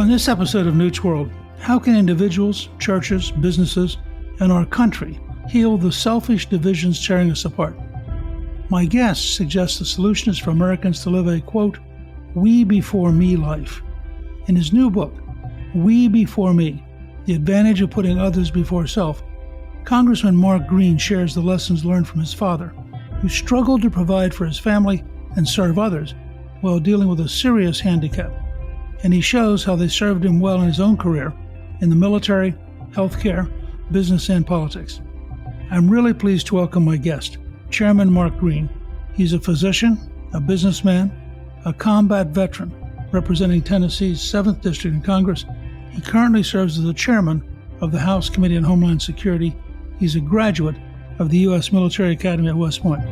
On this episode of Newt's World, how can individuals, churches, businesses, and our country heal the selfish divisions tearing us apart? My guest suggests the solution is for Americans to live a, quote, we before me life. In his new book, We Before Me, The Advantage of Putting Others Before Self, Congressman Mark Green shares the lessons learned from his father, who struggled to provide for his family and serve others while dealing with a serious handicap. And he shows how they served him well in his own career in the military, healthcare, business, and politics. I'm really pleased to welcome my guest, Chairman Mark Green. He's a physician, a businessman, a combat veteran representing Tennessee's 7th District in Congress. He currently serves as the chairman of the House Committee on Homeland Security. He's a graduate of the U.S. Military Academy at West Point.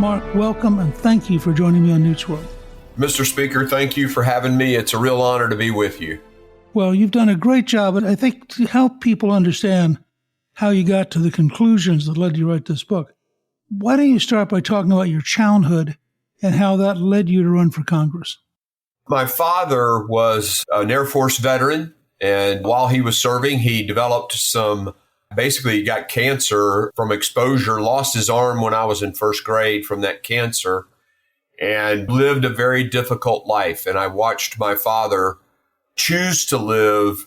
Mark, welcome and thank you for joining me on Newt's World. Mr. Speaker, thank you for having me. It's a real honor to be with you. Well, you've done a great job, and I think to help people understand how you got to the conclusions that led you to write this book, why don't you start by talking about your childhood and how that led you to run for Congress? My father was an Air Force veteran, and while he was serving, he developed basically he got cancer from exposure, lost his arm when I was in first grade from that cancer, and lived a very difficult life. And I watched my father choose to live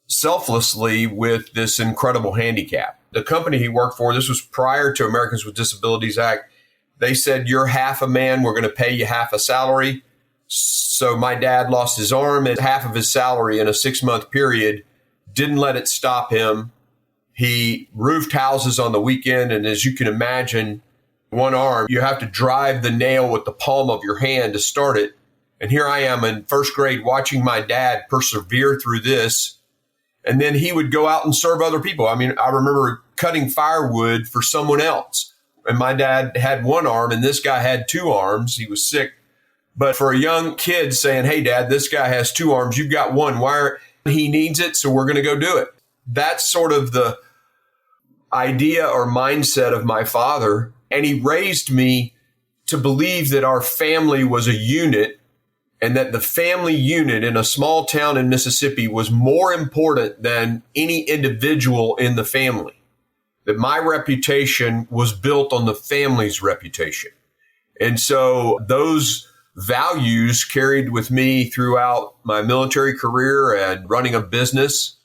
selflessly with this incredible handicap. The company he worked for, this was prior to Americans with Disabilities Act, they said, you're half a man, we're going to pay you half a salary. So my dad lost his arm and half of his salary in a 6-month period, didn't let it stop him. He roofed houses on the weekend, and as you can imagine, one arm, you have to drive the nail with the palm of your hand to start it. And here I am in first grade watching my dad persevere through this. And then he would go out and serve other people. I mean, I remember cutting firewood for someone else. And my dad had one arm and this guy had 2 arms. He was sick. But for a young kid saying, hey, Dad, this guy has 2 arms. You've got one. He needs it, so we're going to go do it. That's sort of the idea or mindset of my father. And he raised me to believe that our family was a unit and that the family unit in a small town in Mississippi was more important than any individual in the family. That my reputation was built on the family's reputation. And so those values carried with me throughout my military career and running a business.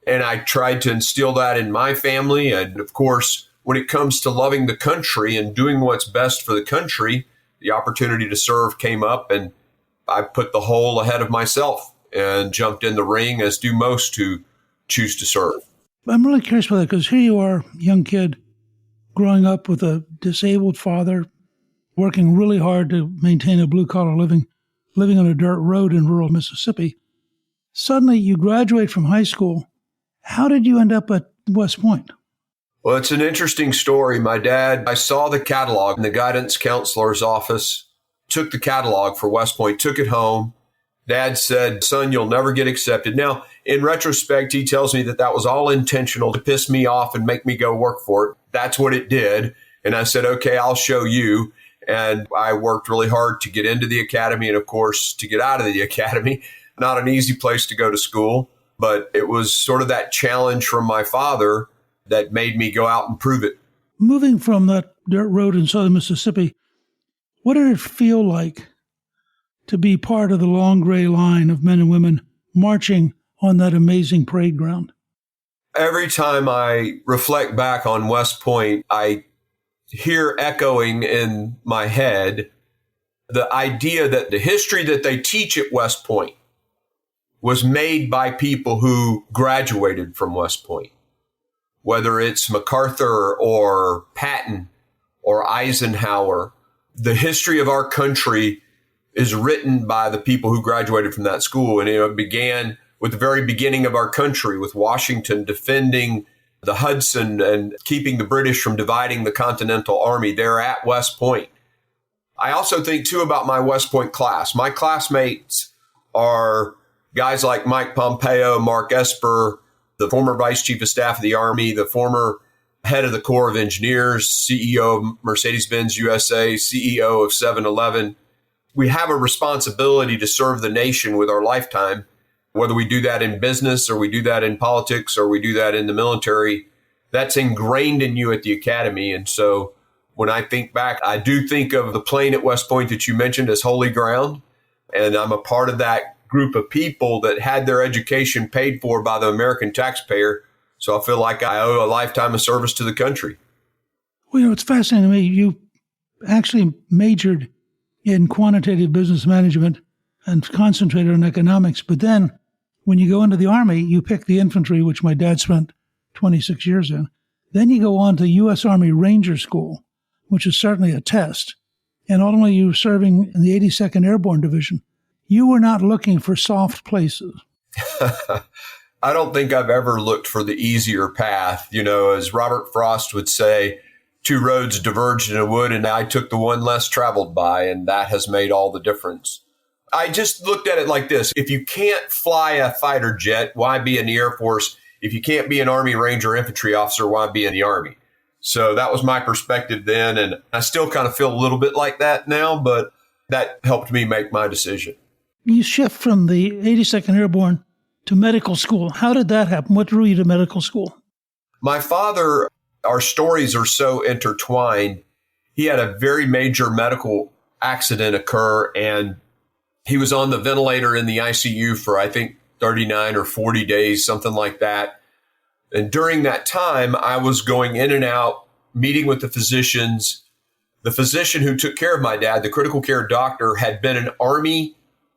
And I tried to instill that in my family. And of course, when it comes to loving the country and doing what's best for the country, the opportunity to serve came up and I put the whole ahead of myself and jumped in the ring, as do most who choose to serve. I'm really curious about that because here you are, young kid, growing up with a disabled father, working really hard to maintain a blue-collar living on a dirt road in rural Mississippi. Suddenly you graduate from high school. How did you end up at West Point? Well, it's an interesting story. My dad, I saw the catalog in the guidance counselor's office, took the catalog for West Point, took it home. Dad said, son, you'll never get accepted. Now, in retrospect, he tells me that was all intentional to piss me off and make me go work for it. That's what it did. And I said, okay, I'll show you. And I worked really hard to get into the academy and, of course, to get out of the academy. Not an easy place to go to school, but it was sort of that challenge from my father that made me go out and prove it. Moving from that dirt road in southern Mississippi, what did it feel like to be part of the long gray line of men and women marching on that amazing parade ground? Every time I reflect back on West Point, I hear echoing in my head the idea that the history that they teach at West Point was made by people who graduated from West Point, whether it's MacArthur or Patton or Eisenhower. The history of our country is written by the people who graduated from that school. And it began with the very beginning of our country, with Washington defending the Hudson and keeping the British from dividing the Continental Army there at West Point. I also think, too, about my West Point class. My classmates are guys like Mike Pompeo, Mark Esper, the former Vice Chief of Staff of the Army, the former head of the Corps of Engineers, CEO of Mercedes-Benz USA, CEO of 7-Eleven. We have a responsibility to serve the nation with our lifetime, whether we do that in business or we do that in politics or we do that in the military. That's ingrained in you at the academy. And so when I think back, I do think of the plane at West Point that you mentioned as holy ground. And I'm a part of that group of people that had their education paid for by the American taxpayer. So I feel like I owe a lifetime of service to the country. Well, it's fascinating to me. You actually majored in quantitative business management and concentrated on economics. But then when you go into the Army, you pick the infantry, which my dad spent 26 years in. Then you go on to U.S. Army Ranger School, which is certainly a test. And ultimately you were serving in the 82nd Airborne Division. You were not looking for soft places. I don't think I've ever looked for the easier path. You know, as Robert Frost would say, two roads diverged in a wood, and I took the one less traveled by, and that has made all the difference. I just looked at it like this. If you can't fly a fighter jet, why be in the Air Force? If you can't be an Army Ranger infantry officer, why be in the Army? So that was my perspective then, and I still kind of feel a little bit like that now, but that helped me make my decision. You shift from the 82nd Airborne to medical school. How did that happen? What drew you to medical school? My father, our stories are so intertwined. He had a very major medical accident occur, and he was on the ventilator in the ICU for, I think, 39 or 40 days, something like that. And during that time, I was going in and out, meeting with the physicians. The physician who took care of my dad, the critical care doctor, had been an Army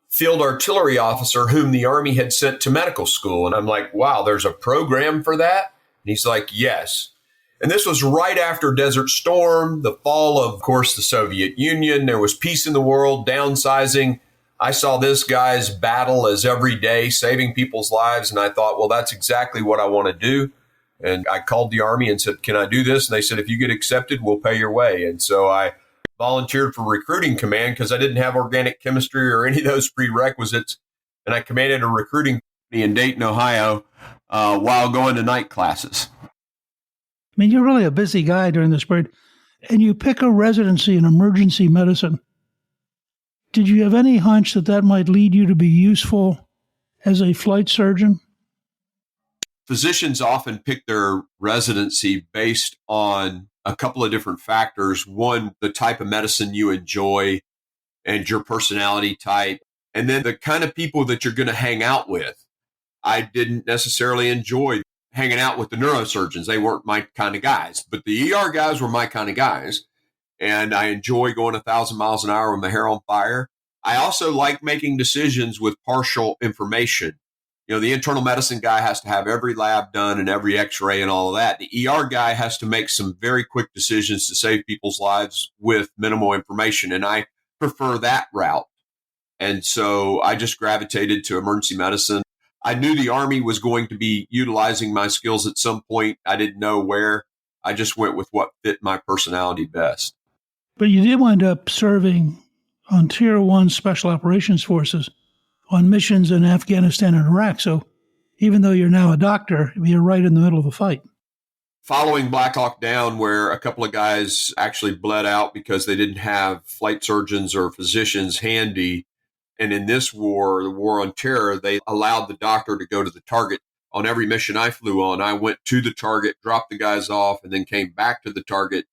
field artillery officer whom the Army had sent to medical school. And I'm like, wow, there's a program for that? And he's like, yes. And this was right after Desert Storm, the fall of course, the Soviet Union. There was peace in the world, downsizing. I saw this guy's battle as every day, saving people's lives. And I thought, well, that's exactly what I want to do. And I called the Army and said, can I do this? And they said, if you get accepted, we'll pay your way. And so I volunteered for recruiting command because I didn't have organic chemistry or any of those prerequisites. And I commanded a recruiting company in Dayton, Ohio, while going to night classes. I mean, you're really a busy guy during this period, and you pick a residency in emergency medicine. Did you have any hunch that that might lead you to be useful as a flight surgeon? Physicians often pick their residency based on a couple of different factors. One, the type of medicine you enjoy and your personality type, and then the kind of people that you're going to hang out with. I didn't necessarily enjoy hanging out with the neurosurgeons. They weren't my kind of guys, but the ER guys were my kind of guys. And I enjoy going 1,000 miles an hour with my hair on fire. I also like making decisions with partial information. You know, the internal medicine guy has to have every lab done and every x-ray and all of that. The ER guy has to make some very quick decisions to save people's lives with minimal information. And I prefer that route. And so I just gravitated to emergency medicine. I knew the Army was going to be utilizing my skills at some point. I didn't know where. I just went with what fit my personality best. But you did wind up serving on Tier 1 Special Operations Forces on missions in Afghanistan and Iraq. So even though you're now a doctor, you're right in the middle of the fight. Following Black Hawk Down, where a couple of guys actually bled out because they didn't have flight surgeons or physicians handy. And in this war, the war on terror, they allowed the doctor to go to the target. On every mission I flew on, I went to the target, dropped the guys off, and then came back to the target.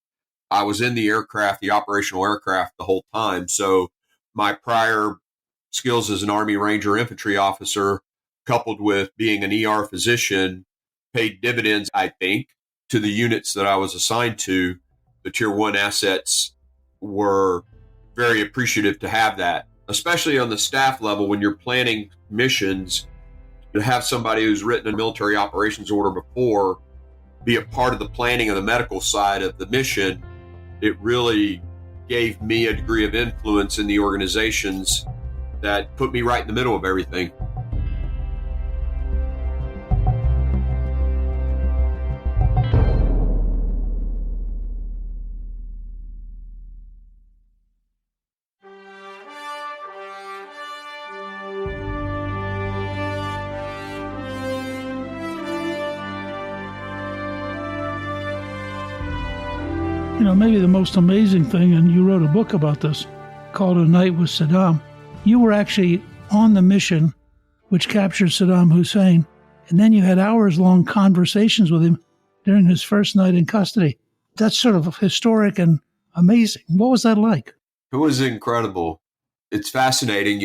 I was in the aircraft, the operational aircraft, the whole time. So my prior skills as an Army Ranger infantry officer, coupled with being an ER physician, paid dividends, I think, to the units that I was assigned to. The Tier 1 assets were very appreciative to have that, especially on the staff level when you're planning missions. To have somebody who's written a military operations order before be a part of the planning of the medical side of the mission, it really gave me a degree of influence in the organizations that put me right in the middle of everything. Maybe the most amazing thing, and you wrote a book about this called A Night with Saddam. You were actually on the mission which captured Saddam Hussein, and then you had hours-long conversations with him during his first night in custody. That's sort of historic and amazing. What was that like? It was incredible. It's fascinating.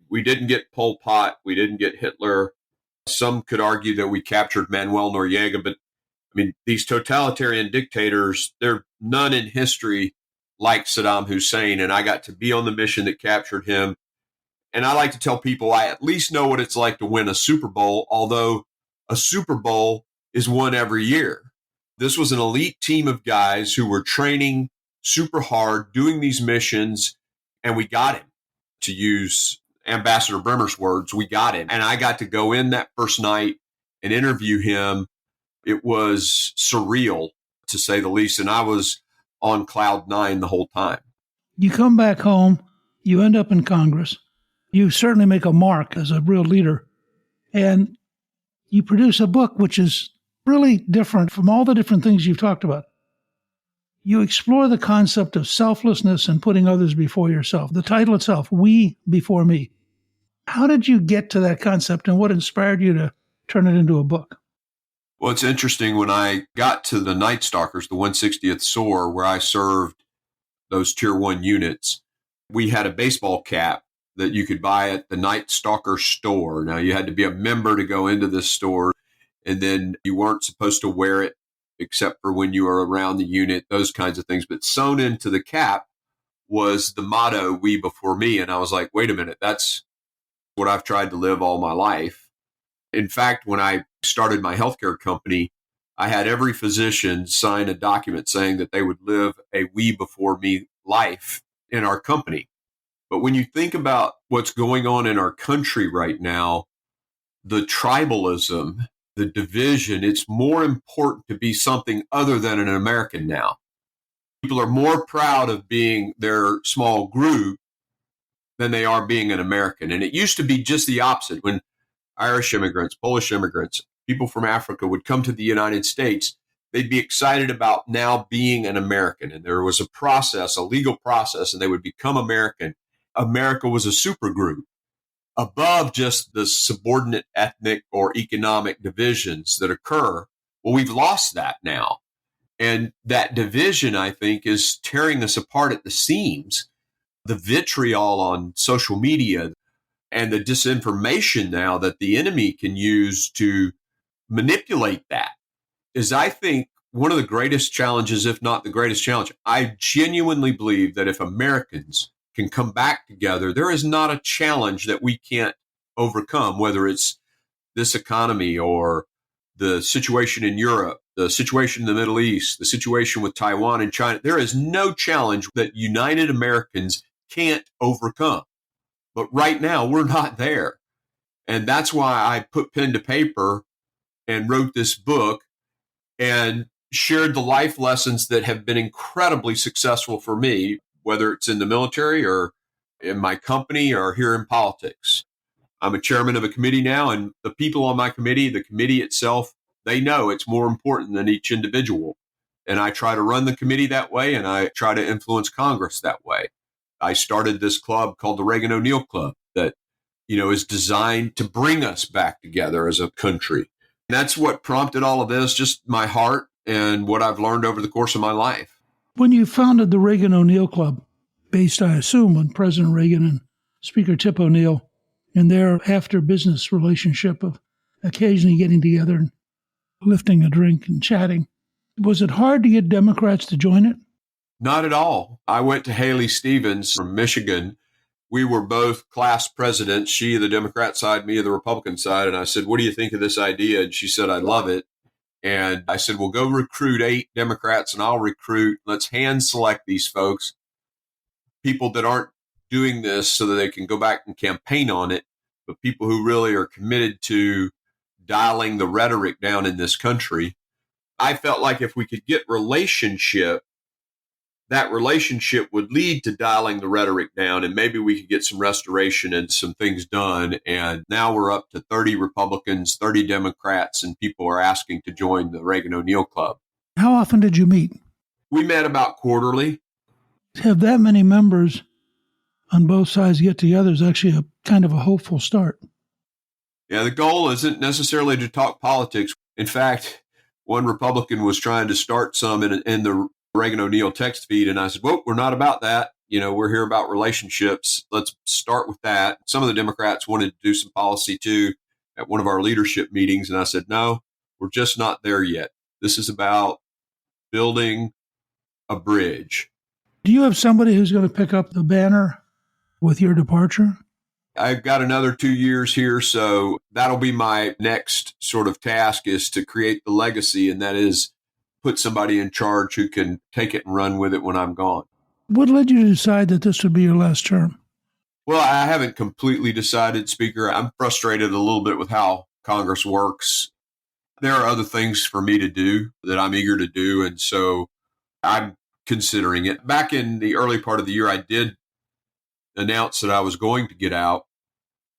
We didn't get Pol Pot. We didn't get Hitler. Some could argue that we captured Manuel Noriega, but these totalitarian dictators, there are none in history like Saddam Hussein, and I got to be on the mission that captured him. And I like to tell people I at least know what it's like to win a Super Bowl, although a Super Bowl is won every year. This was an elite team of guys who were training super hard, doing these missions, and we got him. To use Ambassador Bremer's words, we got him. And I got to go in that first night and interview him. It was surreal, to say the least, and I was on cloud nine the whole time. You come back home, you end up in Congress. You certainly make a mark as a real leader. And you produce a book which is really different from all the different things you've talked about. You explore the concept of selflessness and putting others before yourself. The title itself, We Before Me. How did you get to that concept, and what inspired you to turn it into a book? Well, it's interesting. When I got to the Night Stalkers, the 160th SOAR, where I served those Tier 1 units, we had a baseball cap that you could buy at the Night Stalker store. Now, you had to be a member to go into this store, and then you weren't supposed to wear it except for when you were around the unit, those kinds of things. But sewn into the cap was the motto, We Before Me. And I was like, wait a minute, that's what I've tried to live all my life. In fact, when I started my healthcare company, I had every physician sign a document saying that they would live a We Before Me life in our company. But when you think about what's going on in our country right now, the tribalism, the division, it's more important to be something other than an American now. People are more proud of being their small group than they are being an American. And it used to be just the opposite. When Irish immigrants, Polish immigrants, people from Africa would come to the United States, they'd be excited about now being an American. And there was a process, a legal process, and they would become American. America was a supergroup above just the subordinate ethnic or economic divisions that occur. Well, we've lost that now. And that division, I think, is tearing us apart at the seams. The vitriol on social media and the disinformation now that the enemy can use to manipulate that is, I think, one of the greatest challenges, if not the greatest challenge. I genuinely believe that if Americans can come back together, there is not a challenge that we can't overcome, whether it's this economy or the situation in Europe, the situation in the Middle East, the situation with Taiwan and China. There is no challenge that united Americans can't overcome. But right now, we're not there. And that's why I put pen to paper and wrote this book and shared the life lessons that have been incredibly successful for me, whether it's in the military or in my company or here in politics. I'm a chairman of a committee now, and the people on my committee, the committee itself, they know it's more important than each individual. And I try to run the committee that way, and I try to influence Congress that way. I started this club called the Reagan-O'Neill Club that, is designed to bring us back together as a country. And that's what prompted all of this, just my heart and what I've learned over the course of my life. When you founded the Reagan-O'Neill Club, based, I assume, on President Reagan and Speaker Tip O'Neill, and their after-business relationship of occasionally getting together and lifting a drink and chatting, was it hard to get Democrats to join it? Not at all. I went to Haley Stevens from Michigan. We were both class presidents, she the Democrat side, me the Republican side. And I said, what do you think of this idea? And she said, I love it. And I said, well, go recruit 8 Democrats and I'll recruit. Let's hand select these folks, people that aren't doing this so that they can go back and campaign on it, but people who really are committed to dialing the rhetoric down in this country. I felt like if we could get that relationship would lead to dialing the rhetoric down, and maybe we could get some restoration and some things done. And now we're up to 30 Republicans, 30 Democrats, and people are asking to join the Reagan-O'Neill Club. How often did you meet? We met about quarterly. Have that many members on both sides get together is actually a kind of a hopeful start. Yeah, the goal isn't necessarily to talk politics. In fact, one Republican was trying to start some in the Reagan-O'Neill text feed, and I said, well, we're not about that. We're here about relationships. Let's start with that. Some of the Democrats wanted to do some policy too at one of our leadership meetings, and I said, no, we're just not there yet. This is about building a bridge. Do you have somebody who's going to pick up the banner with your departure? I've got another 2 years here, so that'll be my next sort of task, is to create the legacy, and that is put somebody in charge who can take it and run with it when I'm gone. What led you to decide that this would be your last term? Well, I haven't completely decided, Speaker. I'm frustrated a little bit with how Congress works. There are other things for me to do that I'm eager to do, and so I'm considering it. Back in the early part of the year, I did announce that I was going to get out,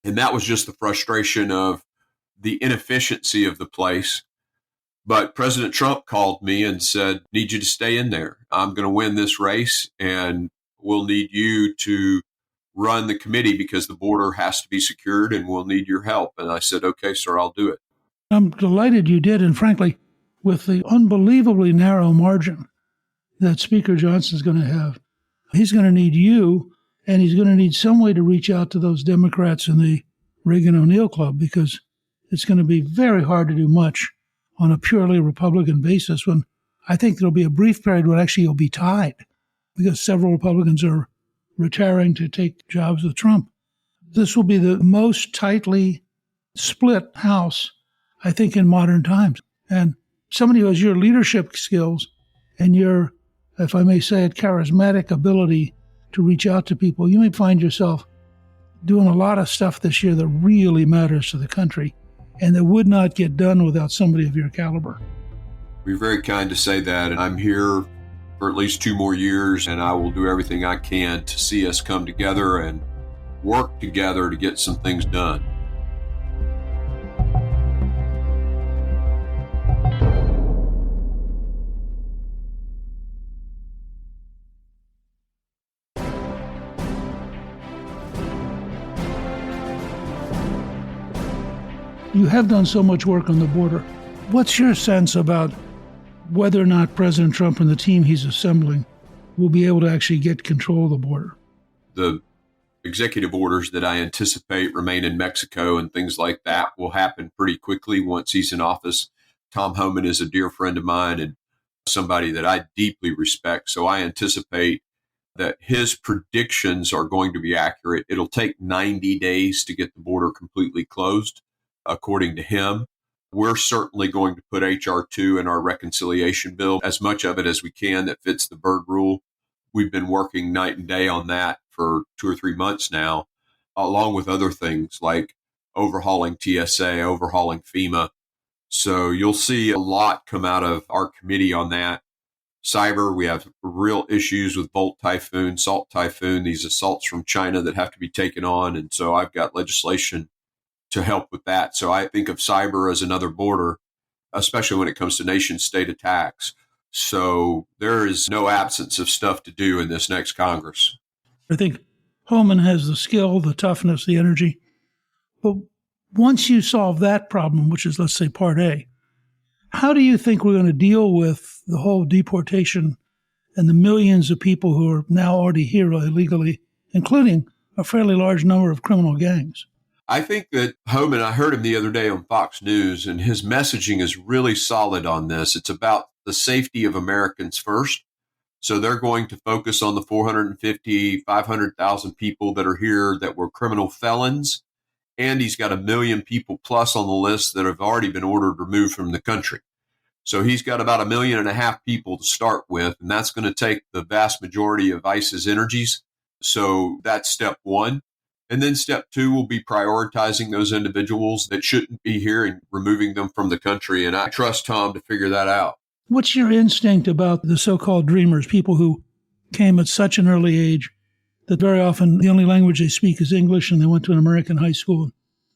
and that was just the frustration of the inefficiency of the place. But President Trump called me and said, need you to stay in there. I'm going to win this race, and we'll need you to run the committee because the border has to be secured, and we'll need your help. And I said, okay, sir, I'll do it. I'm delighted you did, and frankly, with the unbelievably narrow margin that Speaker Johnson's going to have, he's going to need you, and he's going to need some way to reach out to those Democrats in the Reagan-O'Neill Club, because it's going to be very hard to do much on a purely Republican basis when I think there'll be a brief period when actually you'll be tied because several Republicans are retiring to take jobs with Trump. This will be the most tightly split House, I think, in modern times. And somebody who has your leadership skills and your, if I may say it, charismatic ability to reach out to people, you may find yourself doing a lot of stuff this year that really matters to the country and that would not get done without somebody of your caliber. You're very kind to say that, and I'm here for at least 2 more years, and I will do everything I can to see us come together and work together to get some things done. You have done so much work on the border. What's your sense about whether or not President Trump and the team he's assembling will be able to actually get control of the border? The executive orders that I anticipate remain in Mexico and things like that will happen pretty quickly once he's in office. Tom Homan is a dear friend of mine and somebody that I deeply respect. So I anticipate that his predictions are going to be accurate. It'll take 90 days to get the border completely closed, according to him. We're certainly going to put H.R. 2 in our reconciliation bill, as much of it as we can that fits the bird rule. We've been working night and day on that for 2 or 3 months now, along with other things like overhauling TSA, overhauling FEMA. So you'll see a lot come out of our committee on that. Cyber, we have real issues with Volt Typhoon, Salt Typhoon, these assaults from China that have to be taken on. And so I've got legislation to help with that. So I think of cyber as another border, especially when it comes to nation state attacks. So there is no absence of stuff to do in this next Congress. I think Homan has the skill, the toughness, the energy. But once you solve that problem, which is, let's say, part A, how do you think we're going to deal with the whole deportation and the millions of people who are now already here illegally, including a fairly large number of criminal gangs? I think that Homan, I heard him the other day on Fox News, and his messaging is really solid on this. It's about the safety of Americans first. So they're going to focus on the 450, 500,000 people that are here that were criminal felons. And he's got 1 million people plus on the list that have already been ordered removed from the country. So he's got about 1.5 million people to start with, and that's going to take the vast majority of ICE's energies. So that's step one. And then step two will be prioritizing those individuals that shouldn't be here and removing them from the country. And I trust Tom to figure that out. What's your instinct about the so-called dreamers, people who came at such an early age that very often the only language they speak is English and they went to an American high school?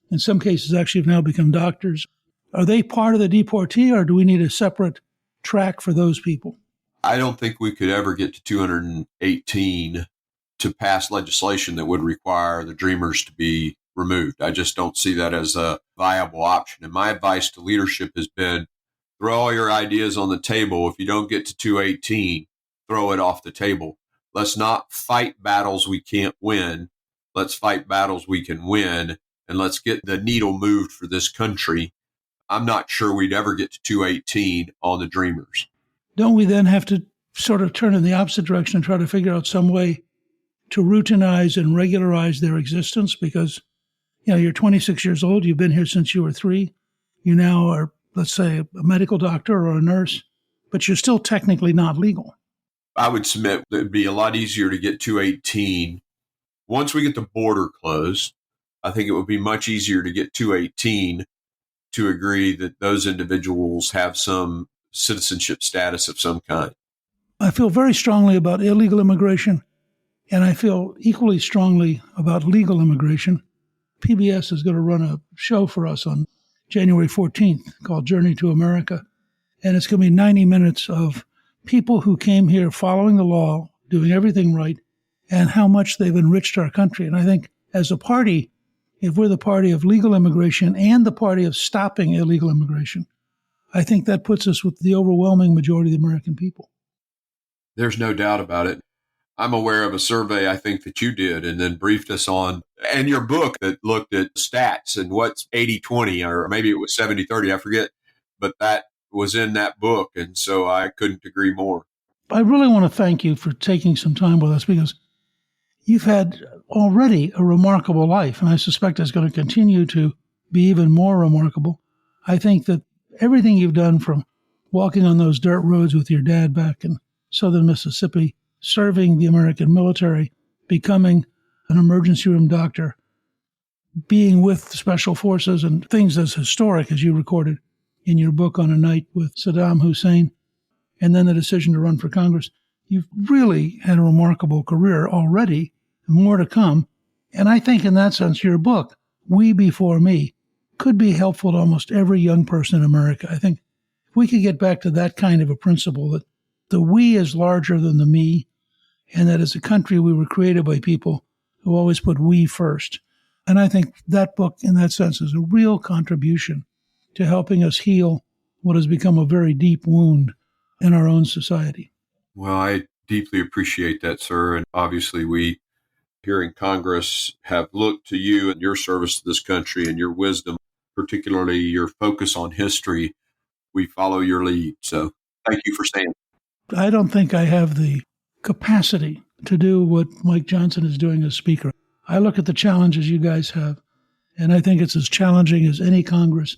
In some cases, actually have now become doctors. Are they part of the deportee, or do we need a separate track for those people? I don't think we could ever get to 218 to pass legislation that would require the Dreamers to be removed. I just don't see that as a viable option. And my advice to leadership has been, throw all your ideas on the table. If you don't get to 218, throw it off the table. Let's not fight battles we can't win. Let's fight battles we can win, and let's get the needle moved for this country. I'm not sure we'd ever get to 218 on the Dreamers. Don't we then have to sort of turn in the opposite direction and try to figure out some way to routinize and regularize their existence? Because, you're 26 years old. You've been here since you were 3. You now are, let's say, a medical doctor or a nurse, but you're still technically not legal. I would submit that it'd be a lot easier to get 218. Once we get the border closed, I think it would be much easier to get 218 to agree that those individuals have some citizenship status of some kind. I feel very strongly about illegal immigration, and I feel equally strongly about legal immigration. PBS is going to run a show for us on January 14th called Journey to America, and it's going to be 90 minutes of people who came here following the law, doing everything right, and how much they've enriched our country. And I think as a party, if we're the party of legal immigration and the party of stopping illegal immigration, I think that puts us with the overwhelming majority of the American people. There's no doubt about it. I'm aware of a survey I think that you did and then briefed us on, and your book that looked at stats and what's 80-20, or maybe it was 70-30, I forget, but that was in that book. And so I couldn't agree more. I really want to thank you for taking some time with us, because you've had already a remarkable life, and I suspect it's going to continue to be even more remarkable. I think that everything you've done, from walking on those dirt roads with your dad back in southern Mississippi, serving the American military, becoming an emergency room doctor, being with special forces, and things as historic as you recorded in your book on a night with Saddam Hussein, and then the decision to run for Congress. You've really had a remarkable career already, and more to come. And I think in that sense, your book, We Before Me, could be helpful to almost every young person in America. I think if we could get back to that kind of a principle, that the we is larger than the me, and that as a country we were created by people who always put we first. And I think that book, in that sense, is a real contribution to helping us heal what has become a very deep wound in our own society. Well, I deeply appreciate that, sir. And obviously we here in Congress have looked to you and your service to this country and your wisdom, particularly your focus on history. We follow your lead. So thank you for saying that. I don't think I have the capacity to do what Mike Johnson is doing as Speaker. I look at the challenges you guys have, and I think it's as challenging as any Congress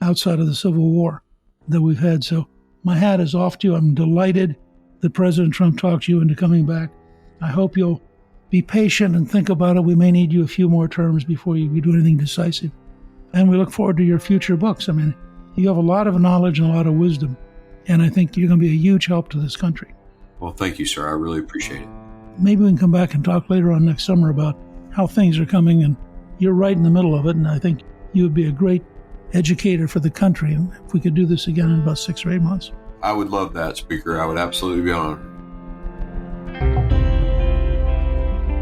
outside of the Civil War that we've had. So my hat is off to you. I'm delighted that President Trump talked you into coming back. I hope you'll be patient and think about it. We may need you a few more terms before you do anything decisive. And we look forward to your future books. I mean, you have a lot of knowledge and a lot of wisdom, and I think you're going to be a huge help to this country. Well, thank you, sir. I really appreciate it. Maybe we can come back and talk later on next summer about how things are coming, and you're right in the middle of it, and I think you would be a great educator for the country, and if we could do this again in about 6 or 8 months. I would love that, Speaker. I would absolutely be honored.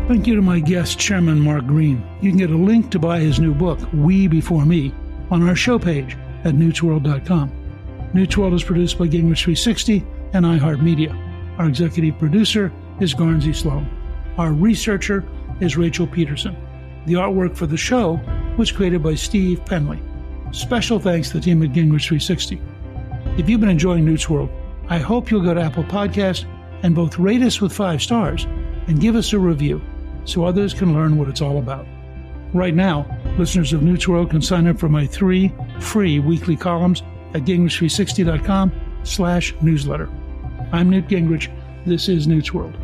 Thank you to my guest, Chairman Mark Green. You can get a link to buy his new book, We Before Me, on our show page at newtsworld.com. Newt's World is produced by Gingrich 360 and iHeartMedia. Our executive producer is Garnsey Sloan. Our researcher is Rachel Peterson. The artwork for the show was created by Steve Penley. Special thanks to the team at Gingrich 360. If you've been enjoying Newt's World, I hope you'll go to Apple Podcasts and both rate us with 5 stars and give us a review so others can learn what it's all about. Right now, listeners of Newt's World can sign up for my 3 free weekly columns at Gingrich360.com/newsletter. I'm Newt Gingrich. This is Newt's World.